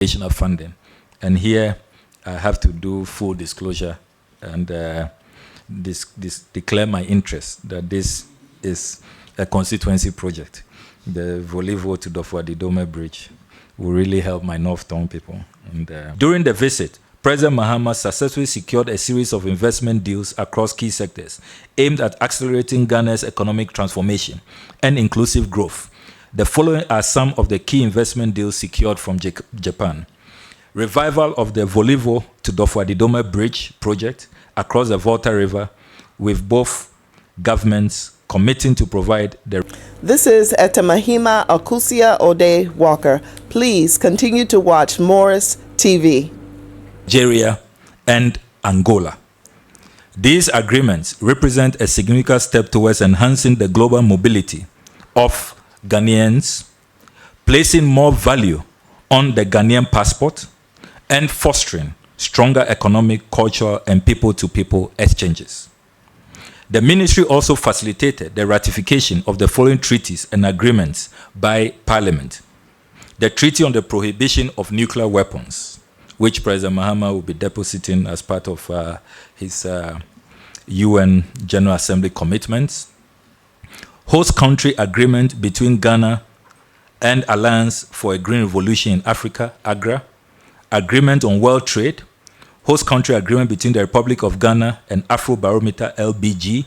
additional funding. And here I have to do full disclosure and declare my interest that this is a constituency project. The Volivo to Dofwa-Didome Bridge will really help my North Town people. And during the visit, President Mahama successfully secured a series of investment deals across key sectors aimed at accelerating Ghana's economic transformation and inclusive growth. The following are some of the key investment deals secured from Japan. Revival of the Volivo to Dofwa-Didome Bridge project across the Volta River, with both governments committing to provide the... This is Etemahima Akusia Ode Walker. Please continue to watch Morris TV. Nigeria and Angola. These agreements represent a significant step towards enhancing the global mobility of Ghanaians, placing more value on the Ghanaian passport, and fostering stronger economic, cultural, and people-to-people exchanges. The ministry also facilitated the ratification of the following treaties and agreements by Parliament. The Treaty on the Prohibition of Nuclear Weapons, which President Mahama will be depositing as part of his UN General Assembly commitments. Host country agreement between Ghana and Alliance for a Green Revolution in Africa, AGRA. Agreement on world trade. Host country agreement between the Republic of Ghana and Afrobarometer LBG.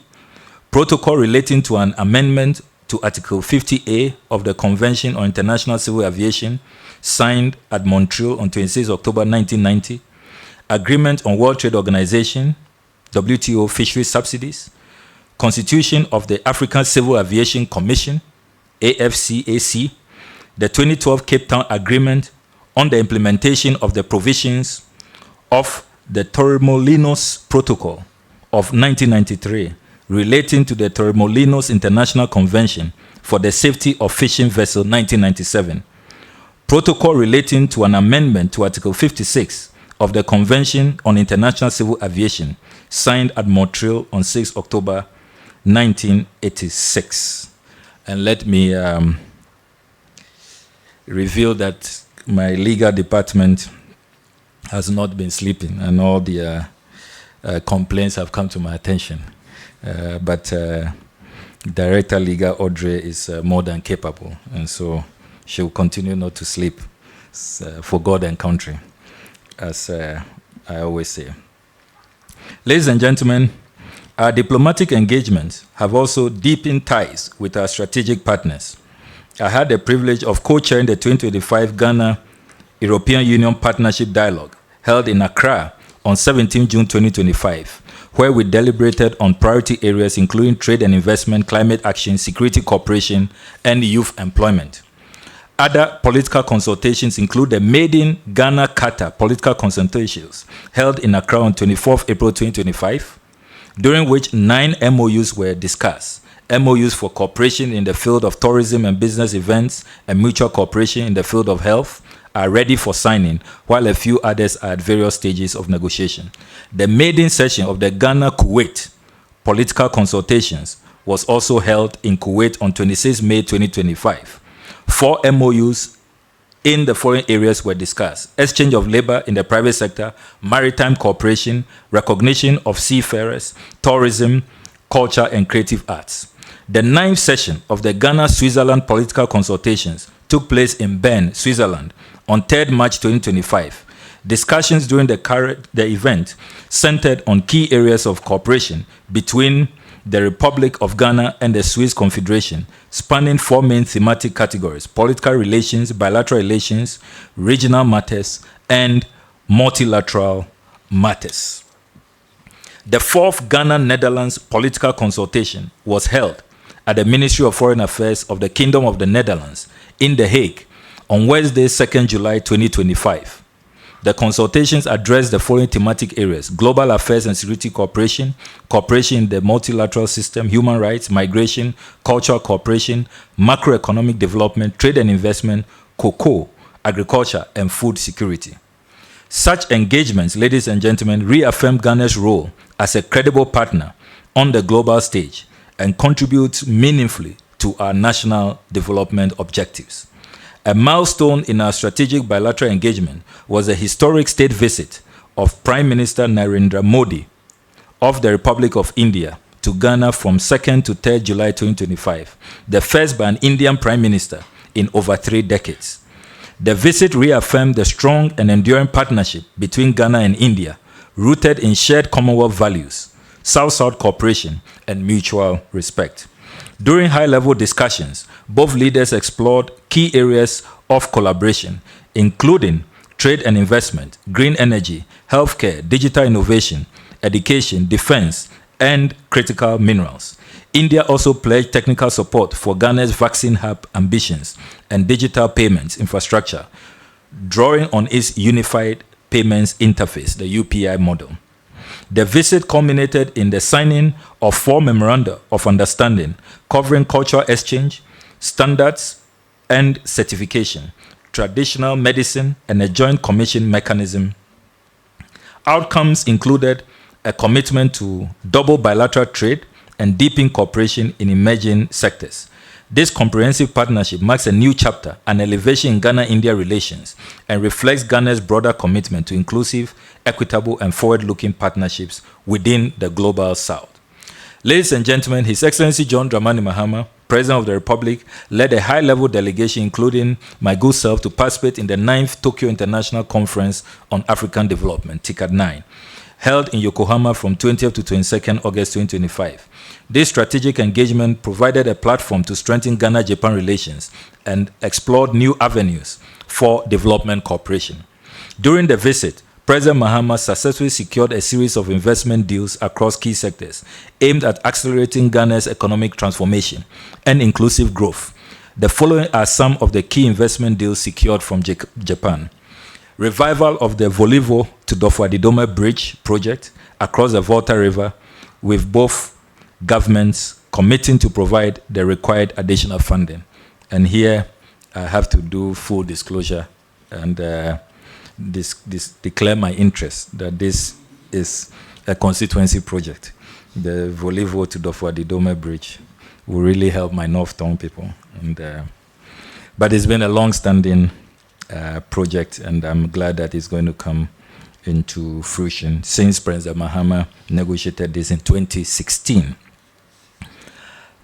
Protocol relating to an amendment to Article 50A of the Convention on International Civil Aviation, signed at Montreal on 26 October 1990. Agreement on World Trade Organization, WTO fisheries subsidies. Constitution of the African Civil Aviation Commission, AFCAC. The 2012 Cape Town Agreement on the implementation of the provisions of the Torremolinos Protocol of 1993 relating to the Torremolinos International Convention for the Safety of Fishing Vessels 1997. Protocol relating to an amendment to Article 56 of the Convention on International Civil Aviation, signed at Montreal on 6 October 1986. And let me reveal that my legal department has not been sleeping, and all the complaints have come to my attention. But Director Legal Audrey is more than capable, and so she will continue not to sleep for God and country, as I always say. Ladies and gentlemen, our diplomatic engagements have also deepened ties with our strategic partners. I had the privilege of co-chairing the 2025 Ghana-European Union Partnership Dialogue held in Accra on 17 June 2025, where we deliberated on priority areas including trade and investment, climate action, security cooperation, and youth employment. Other political consultations include the Maiden Ghana-Qatar political consultations held in Accra on 24 April 2025, during which 9 MOUs were discussed. MOUs for cooperation in the field of tourism and business events and mutual cooperation in the field of health are ready for signing, while a few others are at various stages of negotiation. The maiden session of the Ghana-Kuwait political consultations was also held in Kuwait on 26 May 2025. 4 MOUs in the following areas were discussed: exchange of labor in the private sector, maritime cooperation, recognition of seafarers, tourism, culture, and creative arts. The 9th session of the Ghana-Switzerland political consultations took place in Bern, Switzerland on 3rd March 2025. Discussions during the event centered on key areas of cooperation between the Republic of Ghana and the Swiss Confederation, spanning 4 main thematic categories: political relations, bilateral relations, regional matters, and multilateral matters. The 4th Ghana-Netherlands political consultation was held at the Ministry of Foreign Affairs of the Kingdom of the Netherlands in The Hague on Wednesday, 2nd July 2025. The consultations addressed the following thematic areas: global affairs and security cooperation, cooperation in the multilateral system, human rights, migration, cultural cooperation, macroeconomic development, trade and investment, cocoa, agriculture, and food security. Such engagements, ladies and gentlemen, reaffirm Ghana's role as a credible partner on the global stage and contribute meaningfully to our national development objectives. A milestone in our strategic bilateral engagement was a historic state visit of Prime Minister Narendra Modi of the Republic of India to Ghana from 2nd to 3rd July 2025, the first by an Indian Prime Minister in over 3 decades. The visit reaffirmed the strong and enduring partnership between Ghana and India, rooted in shared Commonwealth values, South-South cooperation, and mutual respect. During high-level discussions, both leaders explored key areas of collaboration, including trade and investment, green energy, healthcare, digital innovation, education, defense, and critical minerals. India also pledged technical support for Ghana's vaccine hub ambitions and digital payments infrastructure, drawing on its unified payments interface, the UPI model. The visit culminated in the signing of 4 memoranda of understanding covering cultural exchange, standards, and certification, traditional medicine, and a joint commission mechanism. Outcomes included a commitment to double bilateral trade and deepen cooperation in emerging sectors. This comprehensive partnership marks a new chapter, an elevation in Ghana-India relations, and reflects Ghana's broader commitment to inclusive, equitable, and forward-looking partnerships within the global South. Ladies and gentlemen, His Excellency John Dramani Mahama, President of the Republic, led a high-level delegation, including my good self, to participate in the 9th Tokyo International Conference on African Development, TICAD 9, held in Yokohama from 20th to 22nd August 2025. This strategic engagement provided a platform to strengthen Ghana-Japan relations and explored new avenues for development cooperation. During the visit, President Mahama successfully secured a series of investment deals across key sectors aimed at accelerating Ghana's economic transformation and inclusive growth. The following are some of the key investment deals secured from Japan. Revival of the Volivo to Dofwa-Didome Bridge project across the Volta River, with both governments committing to provide the required additional funding. And here I have to do full disclosure and declare my interest that this is a constituency project. The Volivo to Dofwa-Didome Bridge will really help my North Town people. But it's been a long-standing project, and I'm glad that it's going to come into fruition since President Mahama negotiated this in 2016.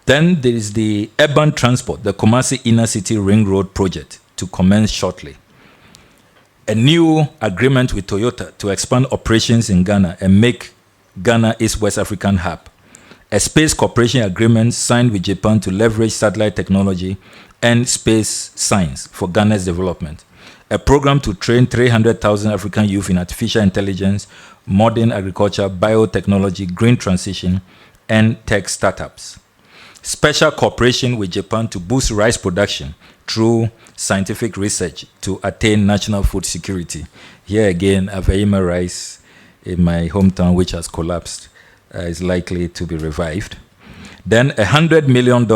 Then there is the urban transport, the Kumasi Inner City Ring Road project, to commence shortly. A new agreement with Toyota to expand operations in Ghana and make Ghana its West African hub. A space cooperation agreement signed with Japan to leverage satellite technology and space science for Ghana's development. A program to train 300,000 African youth in artificial intelligence, modern agriculture, biotechnology, green transition, and tech startups. Special cooperation with Japan to boost rice production through scientific research to attain national food security. Here again, Aveima rice in my hometown, which has collapsed, is likely to be revived. Then $100 million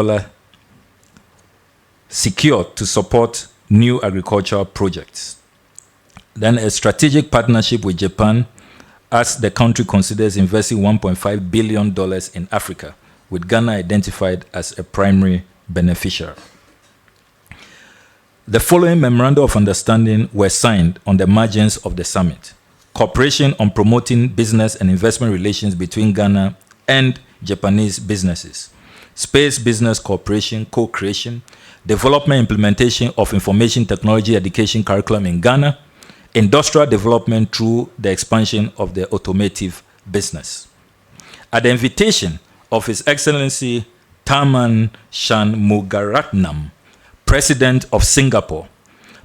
secured to support new agricultural projects. Then a strategic partnership with Japan as the country considers investing $1.5 billion in Africa, with Ghana identified as a primary beneficiary. The following memoranda of understanding were signed on the margins of the summit. Cooperation on promoting business and investment relations between Ghana and Japanese businesses. Space business cooperation, co-creation, development implementation of information technology education curriculum in Ghana, industrial development through the expansion of the automotive business. At the invitation of His Excellency Tharman Shanmugaratnam, President of Singapore,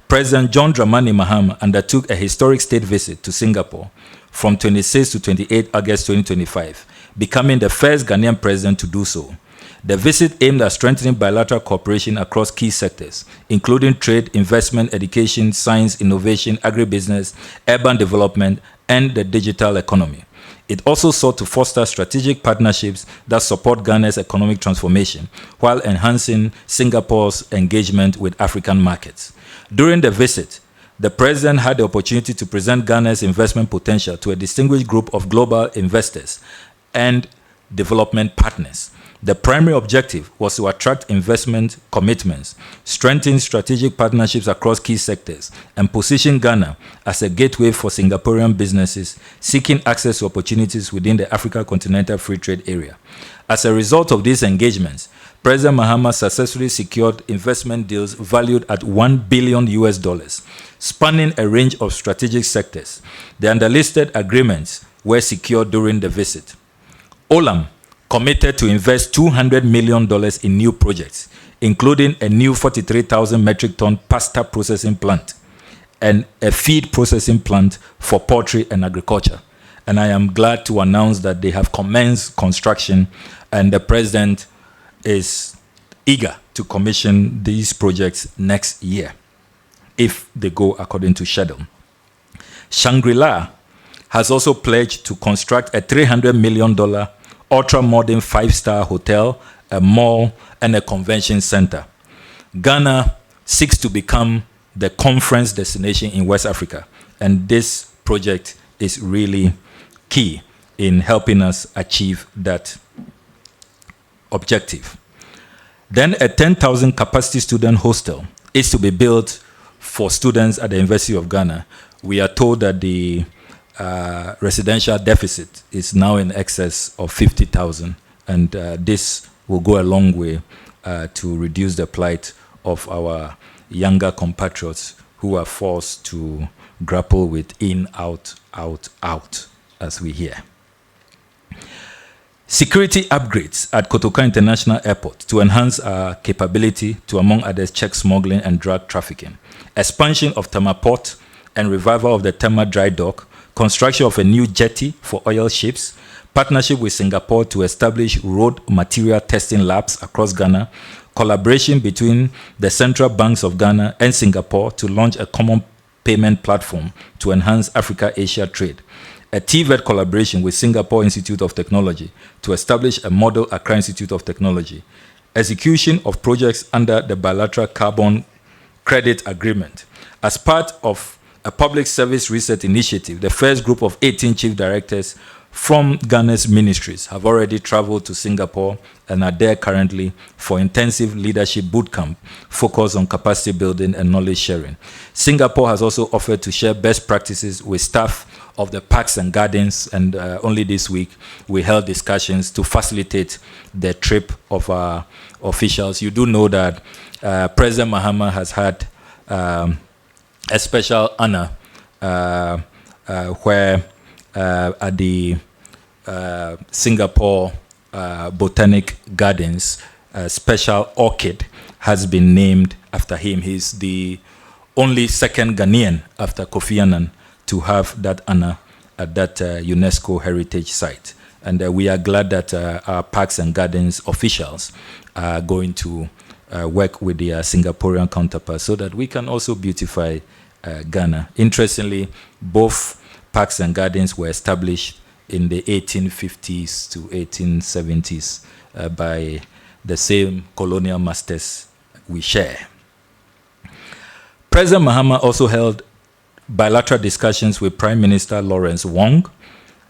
President John Dramani Mahama undertook a historic state visit to Singapore from 26 to 28 August 2025, becoming the first Ghanaian president to do so. The visit aimed at strengthening bilateral cooperation across key sectors, including trade, investment, education, science, innovation, agribusiness, urban development, and the digital economy. It also sought to foster strategic partnerships that support Ghana's economic transformation while enhancing Singapore's engagement with African markets. During the visit, the president had the opportunity to present Ghana's investment potential to a distinguished group of global investors and development partners. The primary objective was to attract investment commitments, strengthen strategic partnerships across key sectors, and position Ghana as a gateway for Singaporean businesses seeking access to opportunities within the Africa Continental Free Trade Area. As a result of these engagements, President Mahama successfully secured investment deals valued at $1 billion, spanning a range of strategic sectors. The underlisted agreements were secured during the visit. Olam committed to invest $200 million in new projects, including a new 43,000 metric ton pasta processing plant and a feed processing plant for poultry and agriculture. And I am glad to announce that they have commenced construction, and the president is eager to commission these projects next year if they go according to schedule. Shangri-La has also pledged to construct a $300 million ultra-modern 5-star hotel, a mall, and a convention center. Ghana seeks to become the conference destination in West Africa, and this project is really key in helping us achieve that objective. Then a 10,000 capacity student hostel is to be built for students at the University of Ghana. We are told that the residential deficit is now in excess of 50,000, and this will go a long way to reduce the plight of our younger compatriots who are forced to grapple with in, out, out, out, as we hear. Security upgrades at Kotoka International Airport to enhance our capability to, among others, check smuggling and drug trafficking. Expansion of Tema Port and revival of the Tema Dry Dock. Construction of a new jetty for oil ships. Partnership with Singapore to establish road material testing labs across Ghana. Collaboration between the central banks of Ghana and Singapore to launch a common payment platform to enhance Africa-Asia trade. A TVET collaboration with Singapore Institute of Technology to establish a model Accra Institute of Technology. Execution of projects under the bilateral carbon credit agreement. As part of a public service research initiative, the first group of 18 chief directors from Ghana's ministries have already traveled to Singapore and are there currently for intensive leadership bootcamp focused on capacity building and knowledge sharing. Singapore has also offered to share best practices with staff of the parks and gardens, and only this week we held discussions to facilitate the trip of our officials. You do know that President Mahama has had a special honor where at the Singapore Botanic Gardens, a special orchid has been named after him. He's the only second Ghanaian after Kofi Annan to have that honor at that UNESCO heritage site. And we are glad that our parks and gardens officials are going to work with their Singaporean counterparts so that we can also beautify Ghana. Interestingly, both parks and gardens were established in the 1850s to 1870s by the same colonial masters we share. President Mahama also held bilateral discussions with Prime Minister Lawrence Wong.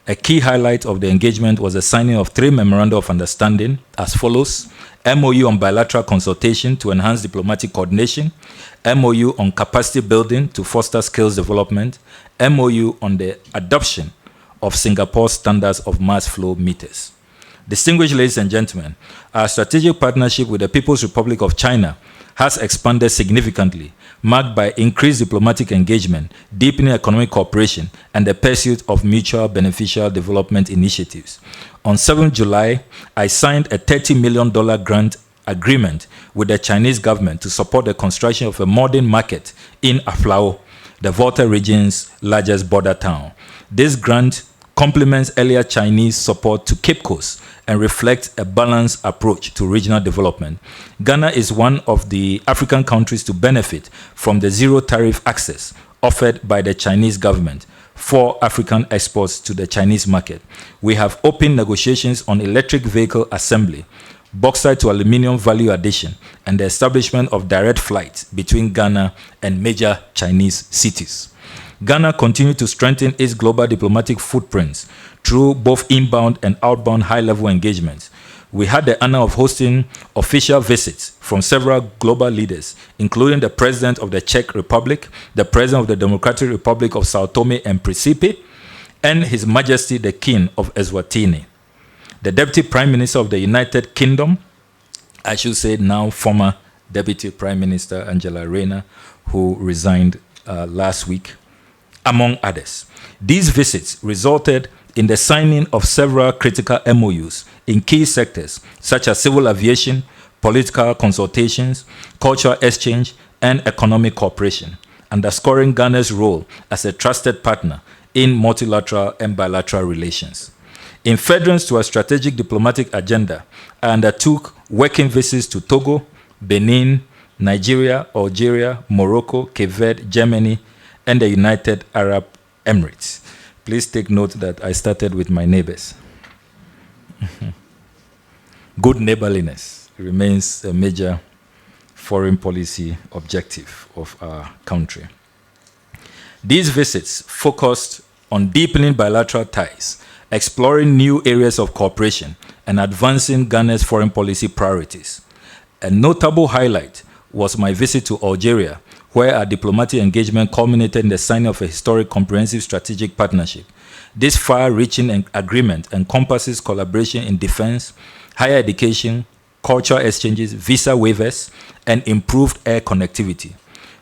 A key highlight of the engagement was the signing of 3 memoranda of understanding as follows: MOU on bilateral consultation to enhance diplomatic coordination, MOU on capacity building to foster skills development, MOU on the adoption of Singapore's standards of mass flow meters. Distinguished ladies and gentlemen, our strategic partnership with the People's Republic of China has expanded significantly, marked by increased diplomatic engagement, deepening economic cooperation, and the pursuit of mutual beneficial development initiatives. On 7 July, I signed a $30 million grant agreement with the Chinese government to support the construction of a modern market in Aflao, the Volta region's largest border town. This grant complements earlier Chinese support to Cape Coast and reflects a balanced approach to regional development. Ghana is one of the African countries to benefit from the zero tariff access offered by the Chinese government for African exports to the Chinese market. We have opened negotiations on electric vehicle assembly, bauxite to aluminium value addition, and the establishment of direct flights between Ghana and major Chinese cities. Ghana continued to strengthen its global diplomatic footprints through both inbound and outbound high-level engagements. We had the honor of hosting official visits from several global leaders, including the President of the Czech Republic, the President of the Democratic Republic of Sao Tome and Principe, and His Majesty the King of Eswatini. The Deputy Prime Minister of the United Kingdom, I should say now former Deputy Prime Minister Angela Rayner, who resigned last week, among others. These visits resulted in the signing of several critical MOUs in key sectors such as civil aviation, political consultations, cultural exchange, and economic cooperation, underscoring Ghana's role as a trusted partner in multilateral and bilateral relations. In furtherance to a strategic diplomatic agenda, I undertook working visits to Togo, Benin, Nigeria, Algeria, Morocco, Cape Verde, Germany, and the United Arab Emirates. Please take note that I started with my neighbors. Good neighborliness remains a major foreign policy objective of our country. These visits focused on deepening bilateral ties, exploring new areas of cooperation, and advancing Ghana's foreign policy priorities. A notable highlight was my visit to Algeria, where our diplomatic engagement culminated in the signing of a historic comprehensive strategic partnership. This far-reaching agreement encompasses collaboration in defense, higher education, cultural exchanges, visa waivers, and improved air connectivity.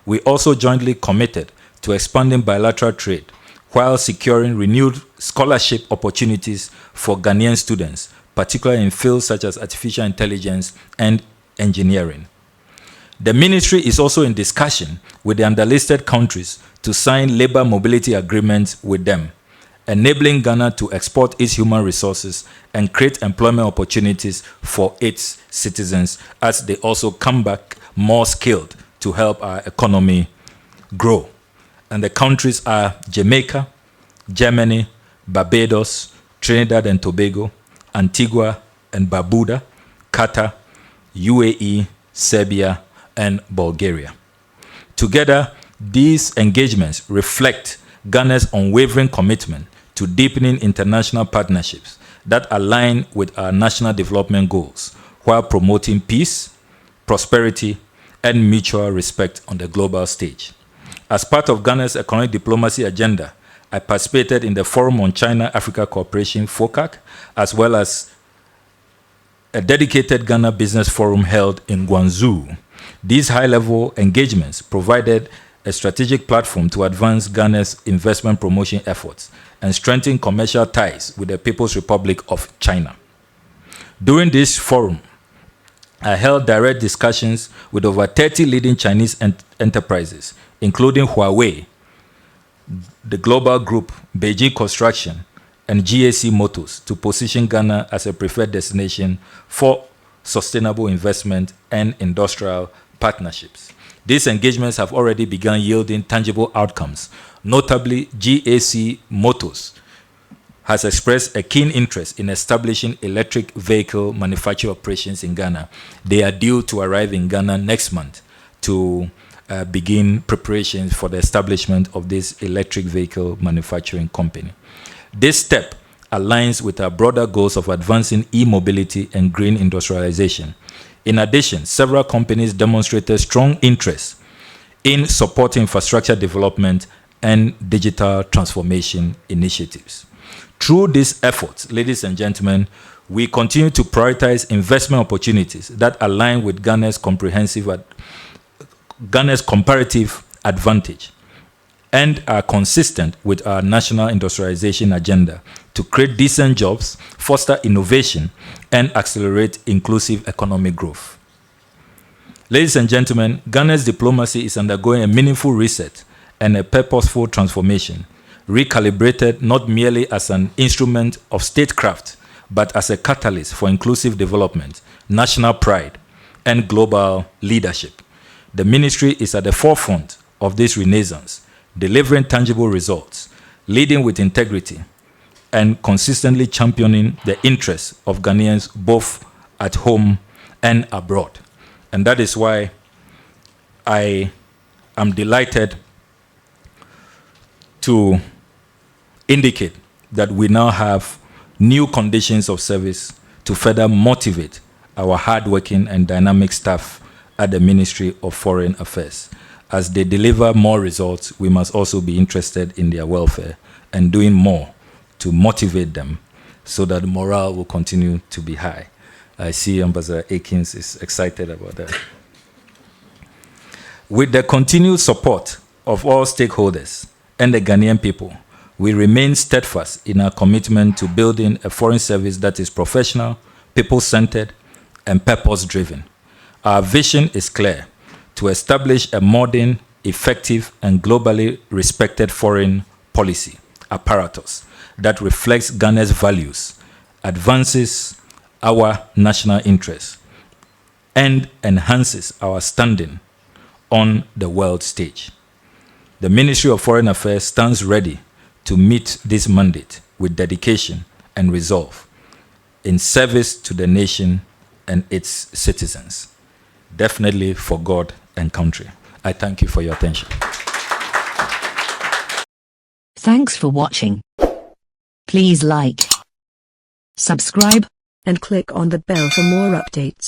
We also jointly committed to expanding bilateral trade while securing renewed scholarship opportunities for Ghanaian students, particularly in fields such as artificial intelligence and engineering. The ministry is also in discussion with the underlisted countries to sign labor mobility agreements with them, enabling Ghana to export its human resources and create employment opportunities for its citizens as they also come back more skilled to help our economy grow. And the countries are Jamaica, Germany, Barbados, Trinidad and Tobago, Antigua and Barbuda, Qatar, UAE, Serbia, and Bulgaria. Together, these engagements reflect Ghana's unwavering commitment to deepening international partnerships that align with our national development goals while promoting peace, prosperity, and mutual respect on the global stage. As part of Ghana's economic diplomacy agenda, I participated in the Forum on China-Africa Cooperation, FOCAC, as well as a dedicated Ghana Business Forum held in Guangzhou. These high-level engagements provided a strategic platform to advance Ghana's investment promotion efforts and strengthen commercial ties with the People's Republic of China. During this forum, I held direct discussions with over 30 leading Chinese enterprises, including Huawei, the global group Beijing Construction, and GAC Motors, to position Ghana as a preferred destination for sustainable investment and industrial partnerships. These engagements have already begun yielding tangible outcomes. Notably, GAC Motors has expressed a keen interest in establishing electric vehicle manufacturing operations in Ghana. They are due to arrive in Ghana next month to begin preparations for the establishment of this electric vehicle manufacturing company. This step aligns with our broader goals of advancing e-mobility and green industrialization. In addition, several companies demonstrated strong interest in supporting infrastructure development and digital transformation initiatives. Through these efforts, ladies and gentlemen, we continue to prioritize investment opportunities that align with Ghana's comparative advantage and are consistent with our national industrialization agenda to create decent jobs, foster innovation, and accelerate inclusive economic growth. Ladies and gentlemen, Ghana's diplomacy is undergoing a meaningful reset and a purposeful transformation, recalibrated not merely as an instrument of statecraft, but as a catalyst for inclusive development, national pride, and global leadership. The ministry is at the forefront of this renaissance, delivering tangible results, leading with integrity, and consistently championing the interests of Ghanaians both at home and abroad. And that is why I am delighted to indicate that we now have new conditions of service to further motivate our hardworking and dynamic staff at the Ministry of Foreign Affairs. As they deliver more results, we must also be interested in their welfare and doing more to motivate them so that morale will continue to be high. I see Ambassador Akins is excited about that. With the continued support of all stakeholders and the Ghanaian people, we remain steadfast in our commitment to building a foreign service that is professional, people-centered, and purpose-driven. Our vision is clear: to establish a modern, effective, and globally respected foreign policy apparatus that reflects Ghana's values, advances our national interests, and enhances our standing on the world stage. The Ministry of Foreign Affairs stands ready to meet this mandate with dedication and resolve in service to the nation and its citizens, definitely for God and country. I thank you for your attention. Thanks for watching. Please like, subscribe, and click on the bell for more updates.